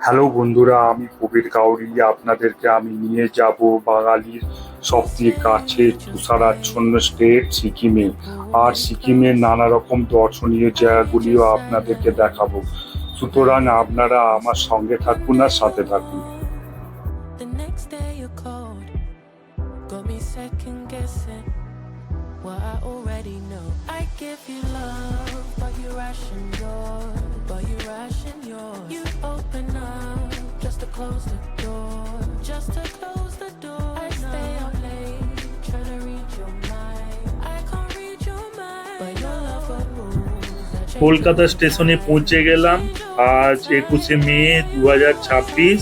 Hello বন্ধুরা, আমি কবির কাউরি। আপনাদেরকে আমি নিয়ে যাব বাঙালির সবথেকে কাছে তুষারাচ্ছন্ন স্টেট সিকিমে। আর সিকিমের নানা রকম দর্শনীয় জায়গাগুলিও আপনাদেরকে দেখাবো। সুতরাং আপনারা আমার সঙ্গে থাকুন আর সাথে থাকুন। The next day you called, got me second guessing what I already know. I give you love, but you ration yours, You open up just to close the door, I stay up late trying to read your mind. I can't read your mind, but your love for rules that change. Kolkata স্টেশনে পৌঁছে গেলাম আজ 21শে মে 2026।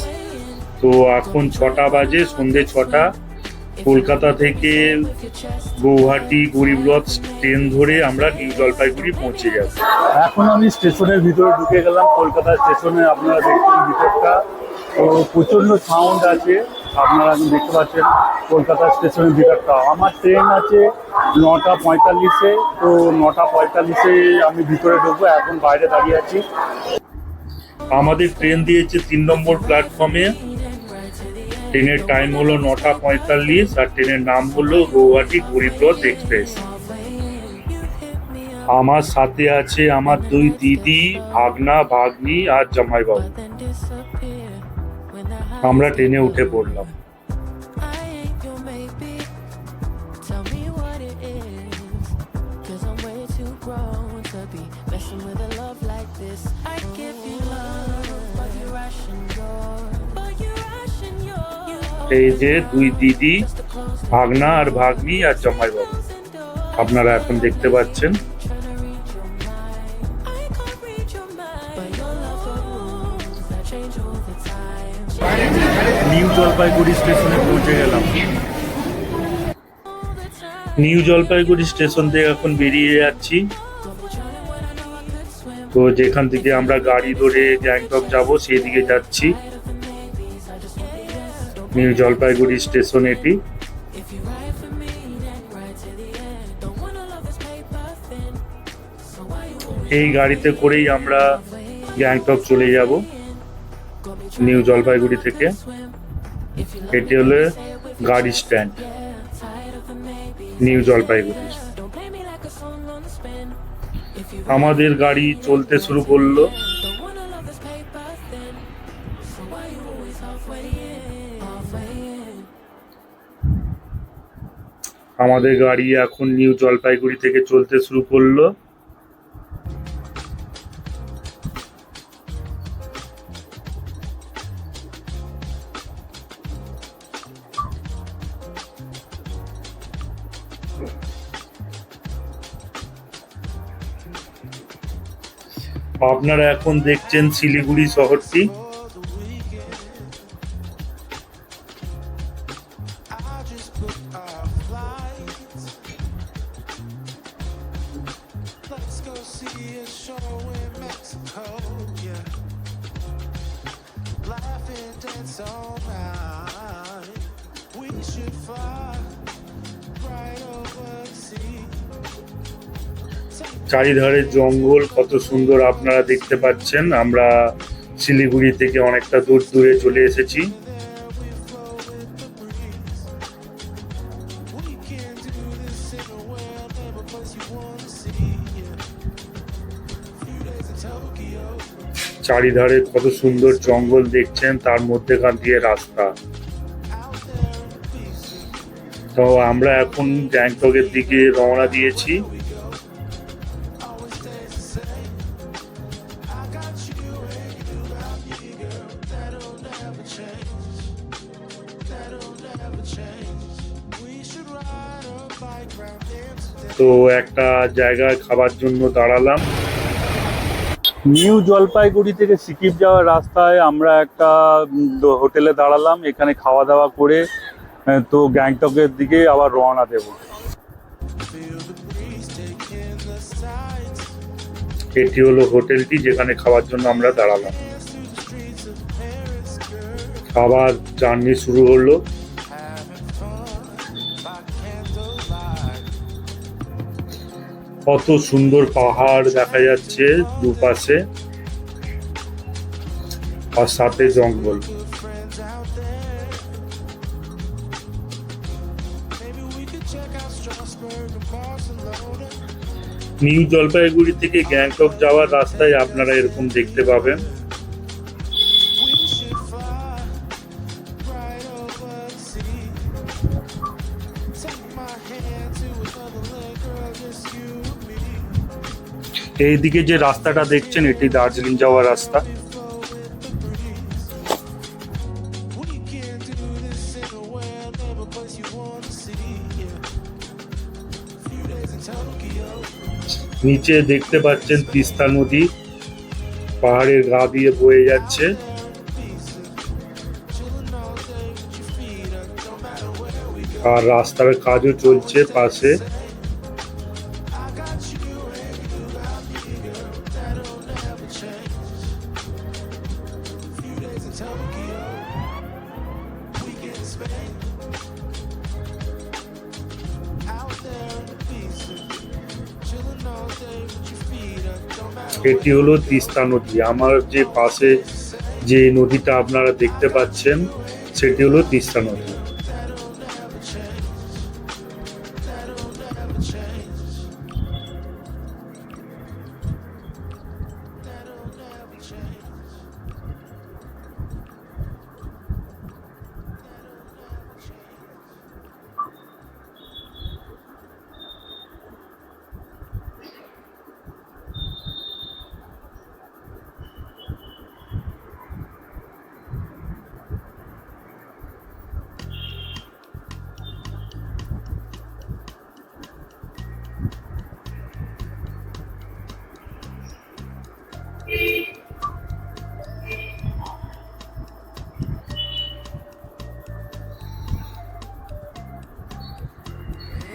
তো এখন 6টা বাজে, সন্ধে 6টা। কলকাতা থেকে গৌহাটি গরিবরথ ট্রেন ধরে আমরা নিউ জলপাইগুড়ি পৌঁছে যাব। এখন আমি স্টেশনের ভিতরে ঢুকে গেলাম। কলকাতা স্টেশনে আপনারা দেখছেন ভিতরটা, তো প্রচণ্ড সাউন্ড আছে। আপনারা এখন দেখতে পাচ্ছেন কলকাতা স্টেশনের ভিতরটা। আমার ট্রেন আছে 9টা 45-এ, তো 9টা 45-এ আমি ভিতরে ঢুকবো। এখন বাইরে দাঁড়িয়ে আছি। আমাদের ট্রেন দিয়েছে 3 নম্বর প্ল্যাটফর্মে। ট্রেনের টাইম হলো 9টা 45 আর ট্রেনের নাম হলো গৌহাটি গরিবরথ এক্সপ্রেস। আমার সাথে আছে আমার 2 দিদি, ভাগনা ভাগ্নি আর জামাইবাবু। আমরা ট্রেনে উঠে পড়লাম। I ain't your maybe. Tell me what it is, 'cause I'm way too grown to be messing with a love like this. I give you love, but you ration yours, এই যে 2 দিদি, ভাগনা আর ভাগ্নি আর জামাইবাবু আপনারা এখন দেখতে পাচ্ছেন। trying to read your mind. I can't read your mind, but your love for rules that change all the time. New Jalpaiguri স্টেশনে পৌঁছে গেলাম। নিউ জলপাইগুড়ি স্টেশন থেকে এখন বেরিয়ে যাচ্ছি। তো যেখান থেকে আমরা গাড়ি ধরে গ্যাংটক যাব সেই দিকে যাচ্ছি। নিউ জলপাইগুড়ি স্টেশন এটি। If you ride for me, then ride to the end. Don't wanna love is paper thin, so why you always এই গাড়িতে করেই আমরা গ্যাংটক চলে যাব নিউ জলপাইগুড়ি থেকে। swim? If you এটি হলো গাড়ি stand tired of the maybe, new Jalpaiguri. don't play me like a song on spin. If you আমাদের গাড়ি চলতে শুরু করলো। don't wanna love is paper thin, so why you always halfway in, halfway in? আমাদের গাড়ি এখন নিউ জলপাইগুড়ি থেকে চলতে শুরু করলো। আপনারা এখন দেখছেন শিলিগুড়ি শহরটি। Let's go see a show in Mexico, yeah. Laugh and dance all night. We should fly right over the sea. চারিধারে জঙ্গল, কত সুন্দর আপনারা দেখতে পাচ্ছেন। আমরা শিলিগুড়ি থেকে অনেকটা দূরে চলে এসেছি। We can do this in a world, every place you wanna see, yeah. Few days in Tokyo. চারিধারে কত সুন্দর জঙ্গল দেখছেন, তার মধ্যেখান দিয়ে রাস্তা। তো আমরা এখন গ্যাংটকের দিকে রওনা দিয়েছি। তো একটা জায়গায় খাবার জন্য দাঁড়ালাম। নিউ জলপাইগুড়ি থেকে সিকিম যাওয়ার রাস্তায় আমরা একটা হোটেলে দাঁড়ালাম। এখানে খাওয়া দাওয়া করে তো গ্যাংটকের দিকে আবার রওনা দেব। এটি হলো হোটেলটি যেখানে খাওয়ার জন্য আমরা দাঁড়ালাম। আবার জার্নি শুরু হলো। কত সুন্দর পাহাড় দেখা যাচ্ছে দুপাশে। আর সাথে জঙ্গল। good friends out there. Maybe we could check out Strasbourg and Barcelona. New Jalpaiguri থেকে গ্যাংটক যাওয়ার রাস্তায় আপনারা এরকম দেখতে পাবেন। We should fly right over the sea. Take my hand to another land, girl, just you and me. এইদিকে যে রাস্তাটা দেখছেন এটি দার্জিলিং যাওয়ার রাস্তা। Flow with the breeze. We can do this anywhere, never place you wanna see. Yeah. Few days in Tokyo. নিচে দেখতে পাচ্ছেন তিস্তা নদী পাহাড়ের গা দিয়ে বয়ে যাচ্ছে। আর রাস্তার কাজও চলছে পাশে। এটি হলো তিস্তা নদী। আমার যে পাশে যে নদীটা আপনারা দেখতে পাচ্ছেন সেটি হলো তিস্তা নদী।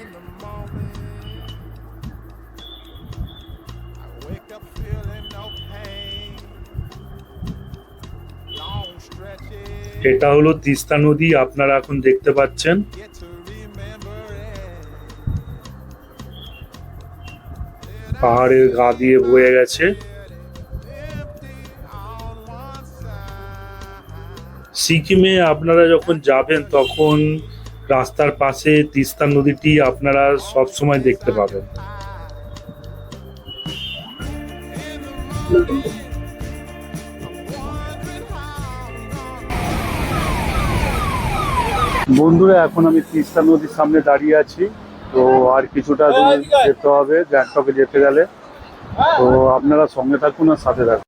In the moment, I wake up feeling no pain. Long stretches, এটা হলো তিস্তা নদী আপনারা এখন দেখতে পাচ্ছেন। get to remember it. পাহাড়ের গা দিয়ে বয়ে গেছে। Empty on one side. সিকিমে আপনারা যখন যাবেন তখন রাস্তার পাশে তিস্তা নদীটি আপনারা সব সময় দেখতে পাবেন। বন্ধুরা, এখন আমি তিস্তা নদীর সামনে দাঁড়িয়ে আছি। তো আর কিছুটা দূর যেতে হবে গ্যাংটকে যেতে গেলে। তো আপনারা সঙ্গে থাকুন আর সাথে থাকুন।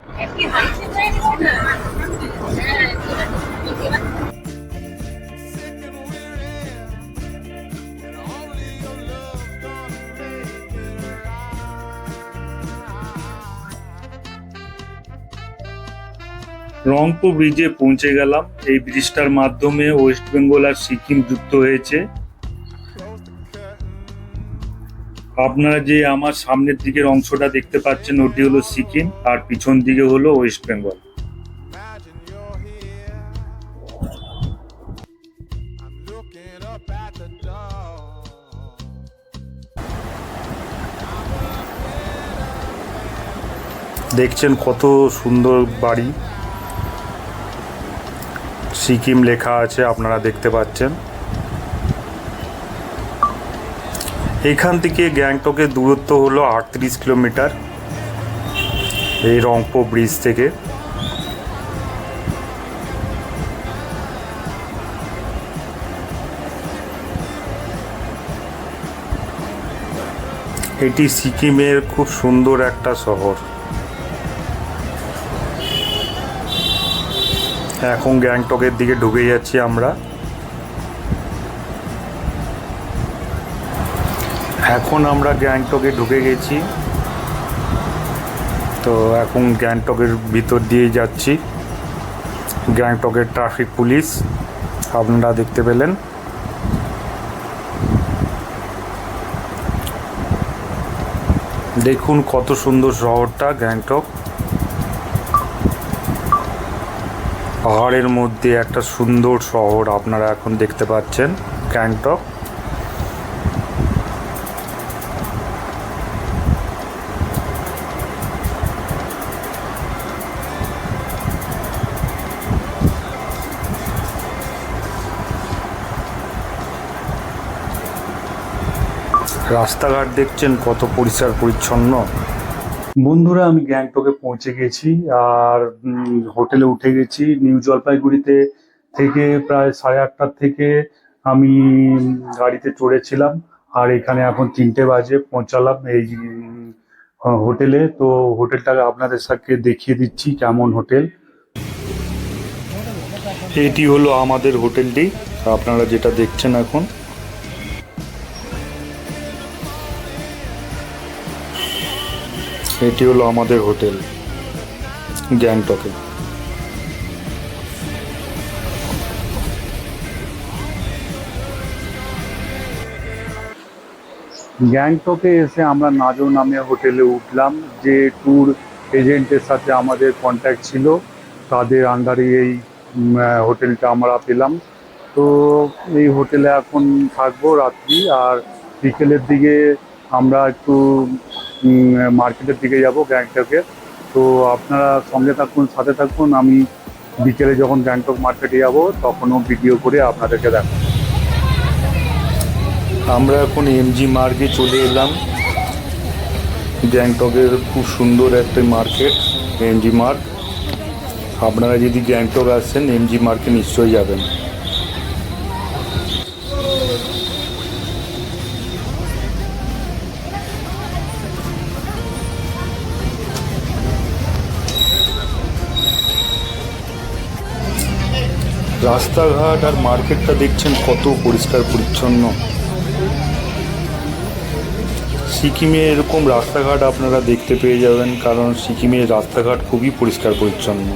Sick and weary, and only your love gonna make it right. Rangpur ব্রিজে পৌঁছে গেলাম। এই ব্রিজটার মাধ্যমে ওয়েস্ট বেঙ্গল আর সিকিম যুক্ত হয়েছে। Close to cutting. আপনারা যে আমার সামনের দিকের অংশটা দেখতে পাচ্ছেন ওটি হলো সিকিম আর পিছন দিকে হলো West Bengal. Imagine you're here. I'm looking up at the door. দেখছেন কত সুন্দর বাড়ি, সিকিম লেখা আছে আপনারা দেখতে পাচ্ছেন। এখান থেকে গ্যাংটকের দূরত্ব হলো 38 কিলোমিটার এই রংপুর ব্রিজ থেকে। এটি সিকিমের খুব সুন্দর একটা শহর। এখন গ্যাংটকের দিকে ঢুকে যাচ্ছি আমরা। এখন আমরা গ্যাংটকে ঢুকে গেছি। তো এখন গ্যাংটকের ভিতর দিয়ে যাচ্ছি। গ্যাংটকের ট্রাফিক পুলিশ আপনারা দেখতে পেলেন। দেখুন কত সুন্দর শহরটা গ্যাংটক। পাহাড়ের মধ্যে একটা সুন্দর শহর আপনারা এখন দেখতে পাচ্ছেন গ্যাংটক। রাস্তাঘাট দেখছেন কত পরিষ্কার পরিচ্ছন্ন। বন্ধুরা, আমি গ্যাংটকে পৌঁছে গেছি আর হোটেলে উঠে গেছি। নিউ জলপাইগুড়িতে থেকে প্রায় 8:30 থেকে আমি গাড়িতে চড়েছিলাম, আর এখানে এখন 3টে বাজে পৌঁছালাম এই হোটেলে। তো হোটেলটাকে আপনাদের সাথে দেখিয়ে দিচ্ছি কেমন হোটেল। এটি হলো আমাদের হোটেলটি, আপনারা যেটা দেখছেন এখন। এটি হলো আমাদের হোটেল গ্যাংটকে। গ্যাংটকে এসে আমরা নাজো নামে হোটেলে উঠলাম। যে ট্যুর এজেন্টের সাথে আমাদের কন্ট্যাক্ট ছিল, তাদের আন্ডারে এই হোটেলটা আমরা পেলাম। তো এই হোটেলে এখন থাকবো রাত্রি, আর বিকেলের দিকে আমরা একটু মার্কেটের দিকে যাব গ্যাংটকে। তো আপনারা সঙ্গে থাকুন, সাথে থাকুন। আমি বিকেলে যখন গ্যাংটক মার্কেটে যাব তখনও ভিডিও করে আপনাদেরকে দেখাবো। আমরা এখন এমজি মার্গে চলে এলাম। গ্যাংটকের খুব সুন্দর একটা মার্কেট এমজি মার্গ। আপনারা যদি গ্যাংটক আসেন এমজি মার্গে নিশ্চয়ই যাবেন। রাস্তাঘাট আর মার্কেটটা দেখছেন কত পরিষ্কার পরিচ্ছন্ন। সিকিমে এরকম রাস্তাঘাট আপনারা দেখতে পেয়ে যাবেন, কারণ সিকিমের রাস্তাঘাট খুবই পরিষ্কার পরিচ্ছন্ন।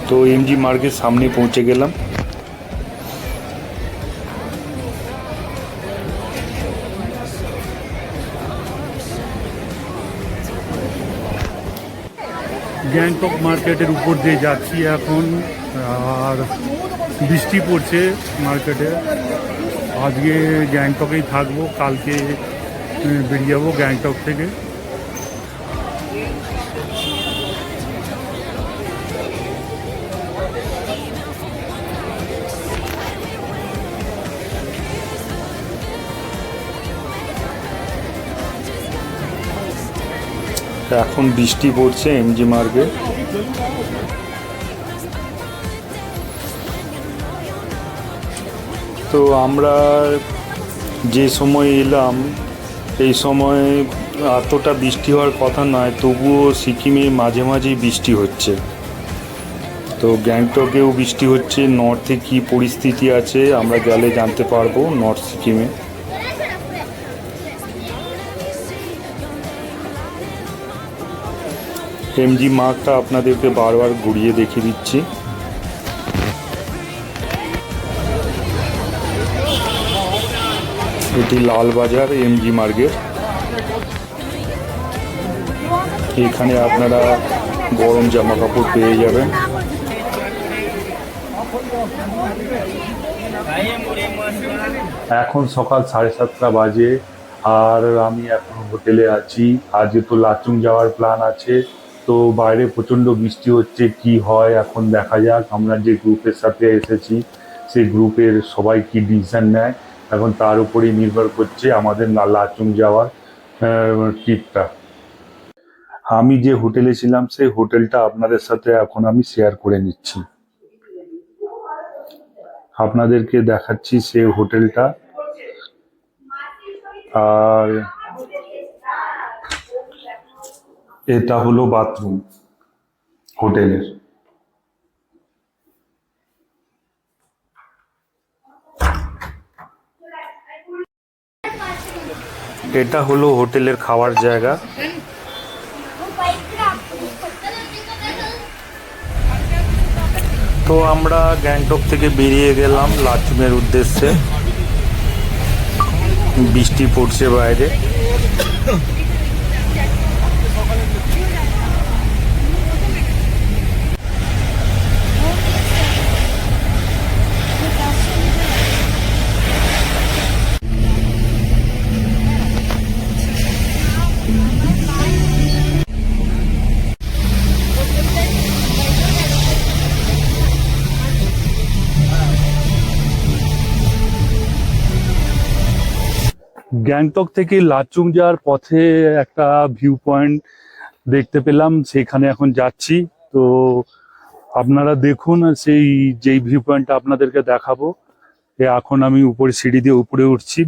তো এমজি মার্গের সামনে পৌঁছে গেলাম। গ্যাংটক মার্কেটের উপর দিয়ে যাচ্ছি এখন, আর বৃষ্টি পড়ছে মার্কেটে। আজকে গ্যাংটকেই থাকবো, কালকে বেরিয়ে যাবো গ্যাংটক থেকে। এখন বৃষ্টি পড়ছে এমজি মার্গে। তো আমরা যে সময় এলাম এই সময় এতটা বৃষ্টি হওয়ার কথা নয়, তবুও সিকিমে মাঝে মাঝেই বৃষ্টি হচ্ছে। তো গ্যাংটকেও বৃষ্টি হচ্ছে। নর্থে কী পরিস্থিতি আছে আমরা গেলে জানতে পারবো নর্থ সিকিমে। এমজি মার্গটা আপনাদেরকে বারবার ঘুরিয়ে দেখিয়ে দিচ্ছি। এটি লালবাজার এমজি মার্গের। এখানে আপনারা গরম জামা কাপড় পেয়ে যাবেন। এখন সকাল 7:30 বাজে, আর আমি এখন হোটেলে আছি। আজকে তো লাচুং যাওয়ার প্ল্যান আছে। তো বাইরে প্রচণ্ড বৃষ্টি হচ্ছে, কি হয় এখন দেখা যাক। আমরা যে গ্রুপের সাথে এসেছি সেই গ্রুপের সবাই কি ডিসিশন নেয়, এখন তার উপরেই নির্ভর করছে আমাদের লাচুং যাওয়ার ট্রিপটা। আমি যে হোটেলে ছিলাম সেই হোটেলটা আপনাদের সাথে এখন আমি শেয়ার করে নিচ্ছি। আপনাদেরকে দেখাচ্ছি সেই হোটেলটা। আর এটা হলো বাথরুম হোটেলের। এটা হলো হোটেলের খাওয়ার জায়গা। তো আমরা গ্যাংটক থেকে বেরিয়ে গেলাম লাচুংয়ের উদ্দেশ্যে। বৃষ্টি পড়ছে বাইরে। গ্যাংটক থেকে লাচুং যাওয়ার পথে একটা ভিউ পয়েন্ট দেখতে পেলাম, সেখানে এখন যাচ্ছি। তো আপনারা দেখুন, আর সেই যেই ভিউ পয়েন্টটা আপনাদেরকে দেখাবো। এখন আমি উপরে সিঁড়ি দিয়ে উপরে উঠছি।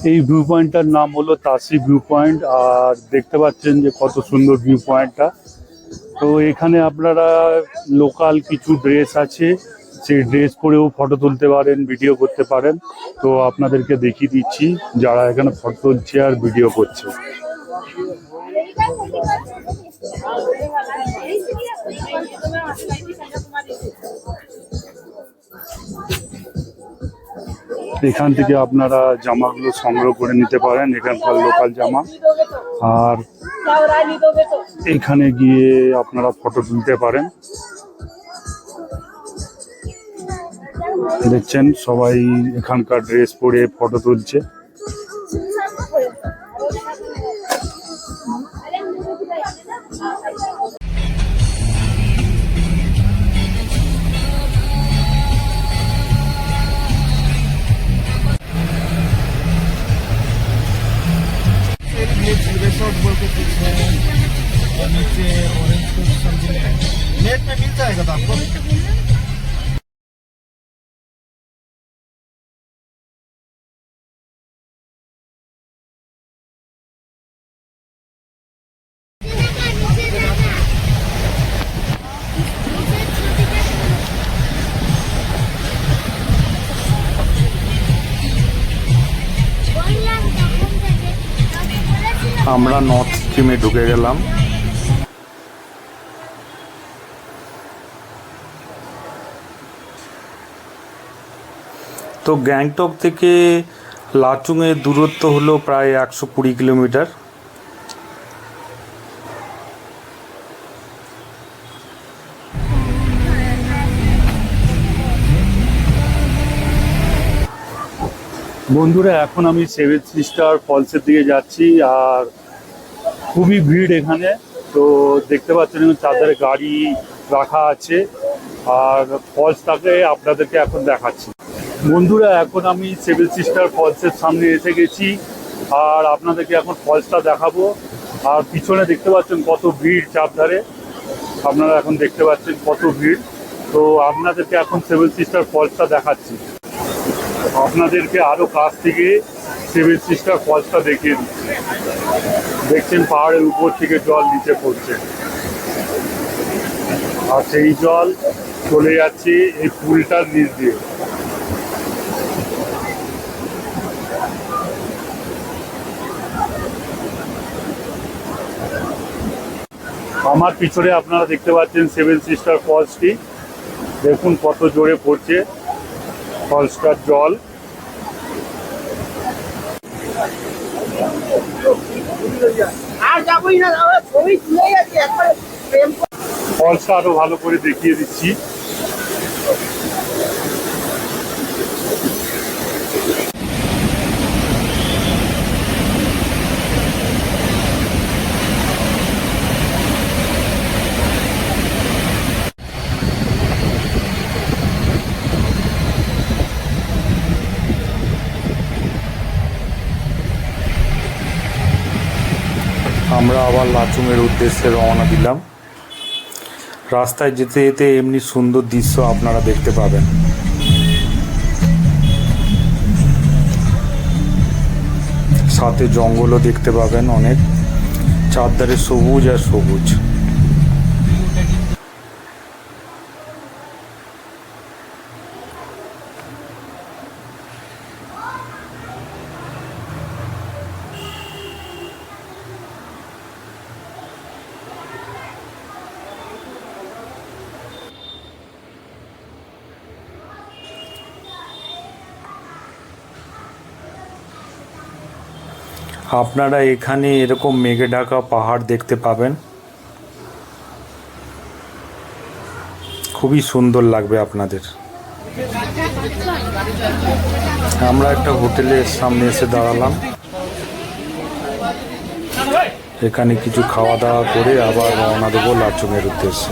এই ভিউ পয়েন্টটার নাম হলো তাসি ভিউ পয়েন্ট। আর দেখতে পাচ্ছেন যে কত সুন্দর ভিউ পয়েন্টটা। তো এখানে আপনারা লোকাল কিছু ড্রেস আছে, সেই ড্রেস পরেও ফটো তুলতে পারেন, ভিডিও করতে পারেন। তো আপনাদেরকে দেখিয়ে দিচ্ছি যারা এখানে ফটো তুলছে আর ভিডিও করছে। এখান থেকে আপনারা জামাগুলো সংগ্রহ করে নিতে পারেন, এখানকার লোকাল জামা। আর এখানে গিয়ে আপনারা ফটো তুলতে পারেন। দেখছেন সবাই এখানকার ড্রেস পরে ফটো তুলছে। रिसोर्ट बोल के कुछ है और नीचे ऑरेंज कुछ समथिंग है। नेट में मिल जाएगा तो आपको। আমরা নর্থ স্ট্রিমে ঢুকে গেলাম। তো গ্যাংটক থেকে লাচুংয়ের দূরত্ব হলো প্রায় 120 কিলোমিটার। বন্ধুরা, এখন আমি সেভেন সিস্টার ফলসের দিকে যাচ্ছি। আর খুবই ভিড় এখানে। তো দেখতে পাচ্ছেন চারধারে গাড়ি রাখা আছে। আর ফলসটাকে আপনাদেরকে এখন দেখাচ্ছি। বন্ধুরা, এখন আমি সেভেন সিস্টার ফলসের সামনে এসে গেছি। আর আপনাদেরকে এখন ফলসটা দেখাবো। আর পিছনে দেখতে পাচ্ছেন কত ভিড় চারধারে। আপনারা এখন দেখতে পাচ্ছেন কত ভিড়। তো আপনাদেরকে এখন সেভেন সিস্টার ফলসটা দেখাচ্ছি। আপনাদেরকে আরো কাছ থেকে সেভেন সিস্টার ফলসটা দেখিয়ে দিচ্ছি। দেখছেন পাহাড়ের উপর থেকে জল নিচে পড়ছে, আর সেই জল চলে যাচ্ছে এই পুলটার নিচ দিয়ে। আমার পিছনে আপনারা দেখতে পাচ্ছেন সেভেন সিস্টার ফলসটি। দেখুন কত জোরে পড়ছে ফলসটার জল। ফলসটা আরো ভালো করে দেখিয়ে দিচ্ছি। আমরা আবার লাচুংয়ের উদ্দেশ্যে রওনা দিলাম। রাস্তায় যেতে যেতে এমনি সুন্দর দৃশ্য আপনারা দেখতে পাবেন। সাথে জঙ্গলও দেখতে পাবেন অনেক, চারধারে সবুজ আর সবুজ। আপনারা এখানে এরকম মেঘে ঢাকা পাহাড় দেখতে পাবেন, খুবই সুন্দর লাগবে আপনাদের। আমরা একটা হোটেলের সামনে এসে দাঁড়ালাম। এখানে কিছু খাওয়া দাওয়া করে আবার রওনা দেবো লাচুংয়ের উদ্দেশ্যে।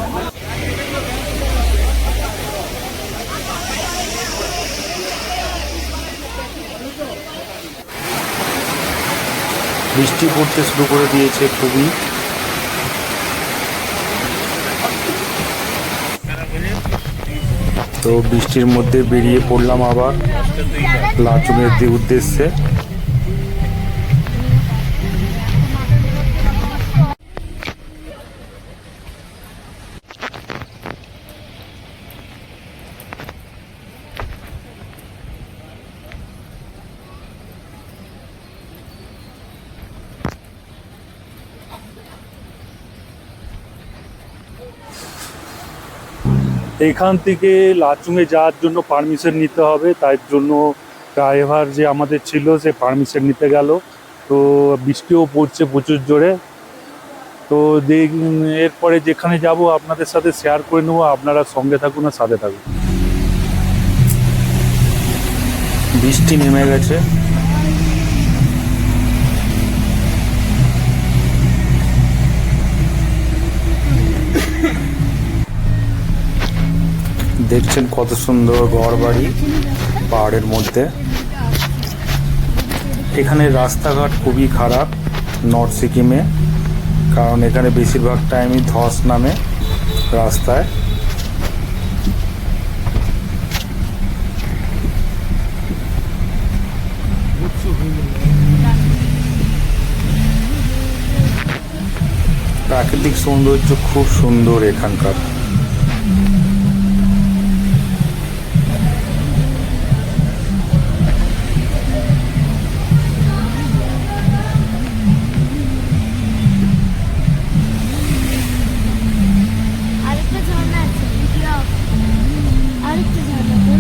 বৃষ্টি পড়তে শুরু করে দিয়েছে খুবই। তো বৃষ্টির মধ্যে বেরিয়ে পড়লাম আবার লাচুংয়ের উদ্দেশ্যে। এখান থেকে লাচুংয়ে যাওয়ার জন্য পারমিশন নিতে হবে, তাই জন্য ড্রাইভার যে আমাদের ছিল সে পারমিশন নিতে গেল। তো বৃষ্টিও পড়ছে প্রচুর জোরে। তো এরপরে যেখানে যাব আপনাদের সাথে শেয়ার করে নেবো, আপনারা সঙ্গে থাকুন আর সাথে থাকুন। বৃষ্টি নেমে গেছে। দেখছেন কত সুন্দর ঘর বাড়ি পাহাড়ের মধ্যে। এখানে রাস্তাঘাট খুবই খারাপ নর্থ সিকিমে, কারণ এখানে বেশিরভাগ টাইমই ধস নামে রাস্তায়। প্রাকৃতিক সৌন্দর্য খুব সুন্দর এখানকার। আরেকটা ঝর্ণা আছে, আরেকটা ঝর্ণা তো।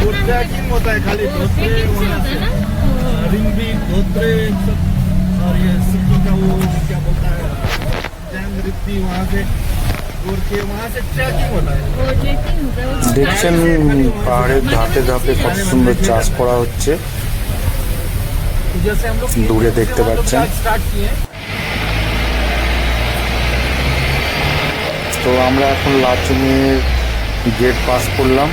वो ट्रैकिंग होता है खाली धोत्रे वहाँ से रिंगबी धोत्रे सब, और ये सिक्किम का वो क्या बोलता है जैन रिप्ती वहाँ से और के वहाँ से ट्रैकिंग होता है। দেখছেন পাহাড়ের ধাপে ধাপে কত সুন্দর চাষ করা হচ্ছে, तो जैसे हम लोग দূরে দেখতে পাচ্ছেন। स्टार्ट किए। তো আমরা এখন লাচুংয়ের গেট পাস করলাম।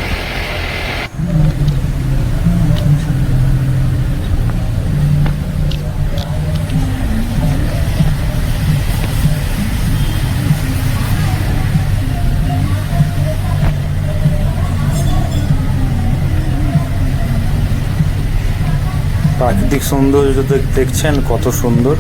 প্রাকৃতিক সৌন্দর্য দেখছেন কত সুন্দর।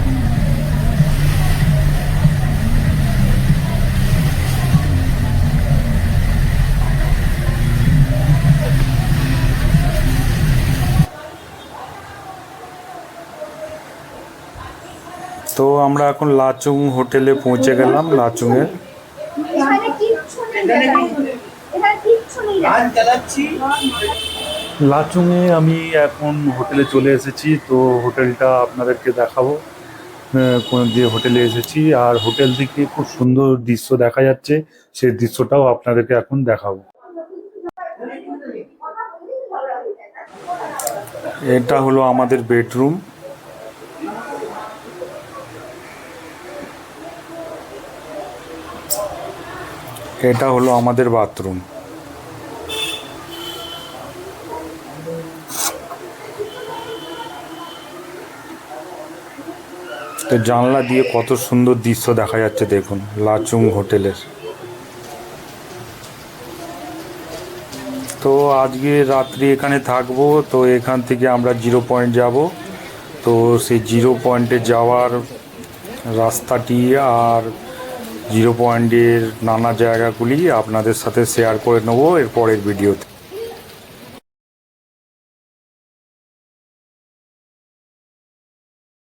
তো আমরা এখন লাচুং হোটেলে পৌঁছে গেলাম। লাচুংয়ে এখানে কিচ্ছু নেই, এখানে কিচ্ছু নেই। লাচুংয়ে আমি এখন হোটেলে চলে এসেছি। তো হোটেলটা আপনাদেরকে দেখাবো, যে হোটেলে এসেছি। আর হোটেল থেকে খুব সুন্দর দৃশ্য দেখা যাচ্ছে, সেই দৃশ্যটাও আপনাদেরকে এখন দেখাবো। এটা হলো আমাদের বেডরুম। এটা হলো আমাদের বাথরুম। তো জানলা দিয়ে কত সুন্দর দৃশ্য দেখা যাচ্ছে দেখুন লাচুং হোটেলের। তো আজকে রাত্রি এখানে থাকবো। তো এখান থেকে আমরা 0 পয়েন্ট যাব। তো সেই 0 পয়েন্টে যাওয়ার রাস্তাটি আর 0 পয়েন্টের নানা জায়গাগুলি আপনাদের সাথে শেয়ার করে নেবো এর পরের ভিডিওতে।